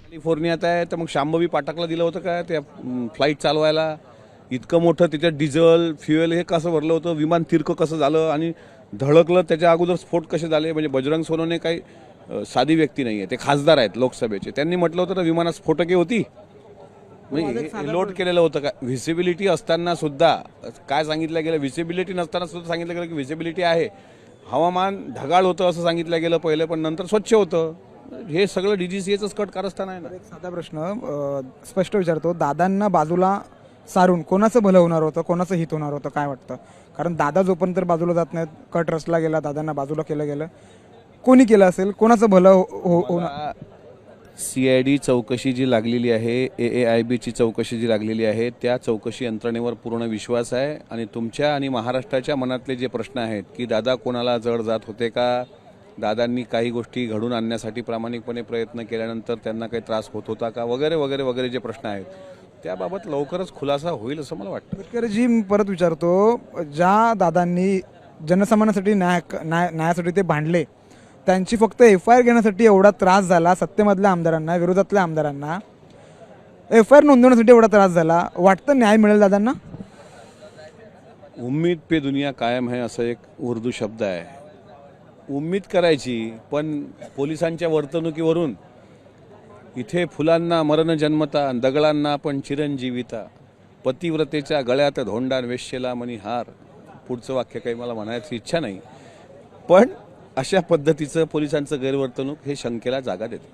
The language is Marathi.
कॅलिफोर्नियात आहे तर मग शांभवी पाठकला दिलं होतं काय त्या फ्लाईट चालवायला? इतकं मोठं त्याच्यात डिझेल फ्युएल हे कसं भरलं होतं? विमान तिरकं कसं झालं आणि धडकलं? त्याच्या अगोदर स्फोट कसे झाले? म्हणजे बजरंग सोनवणे काही साधी व्यक्ती नाही आहे, ते खासदार आहेत लोकसभेचे. त्यांनी म्हटलं होतं ना विमानात स्फोटके होती. म्हणजे हे लोड केलेलं होतं का? व्हिजिबिलिटी असताना सुद्धा काय सांगितलं गेलं? व्हिजिबिलिटी नसताना सुद्धा सांगितलं गेलं की व्हिजिबिलिटी आहे. हवामान ढगाळ होतं असं सांगितलं गेलं पहिले, पण नंतर स्वच्छ होतं. हे सगळं DGCAचंच कट कारस्थान आहे ना. एक साधा प्रश्न स्पष्ट विचारतो, दादांना बाजूला सारून कोणाचं भलं होणार होतं, कोणाचं हित होणार होतं, काय वाटतं? कारण दादा जोपर्यंत बाजूला जात नाहीत, कट रचला गेला, दादांना बाजूला केलं गेलं, कोणी केलं असेल, कोणाचं भलं होणार? CID चौकशी जी लागलेली आहे, AAIBची चौकशी जी लागलेली आहे, त्या चौकशी यंत्रणेवर पूर्ण विश्वास आहे. आणि तुमच्या आणि महाराष्ट्राच्या मनातले जे प्रश्न आहेत की दादा कोणाला जड जात होते का, दादांनी काही गोष्टी घडून आणण्यासाठी प्रामाणिकपणे प्रयत्न केल्यानंतर त्यांना काही त्रास होत होता का, वगैरे वगैरे वगैरे जे प्रश्न आहेत त्याबाबत लवकरच खुलासा होईल असं मला वाटतं. आंबेडकरजी मी परत विचारतो, ज्या दादांनी जनसामान्यासाठी न्यायासाठी ते भांडले, त्यांची फक्त FIR घेण्यासाठी एवढा त्रास झाला, सत्तेमधल्या आमदारांना, विरोधातल्या आमदारांना FIR नोंदवण्यासाठी एवढा त्रास झाला, वाटतं न्याय मिळेल दादांना? उम्मीद पे दुनिया कायम है असं एक उर्दू शब्द आहे. उम्मीद करायची, पण पोलिसांच्या वर्तणुकीवरून इथे फुलांना मरण जन्मता, दगडांना पण चिरंजीविता, पतिव्रतेच्या गळ्यात धोंडा, वेश्येला मणी हार. पुढचं वाक्य काही मला म्हणायची इच्छा नाही, पण अशा पद्धतीचं पोलिसांचं गैरवर्तणूक हे शंकेला जागा देते.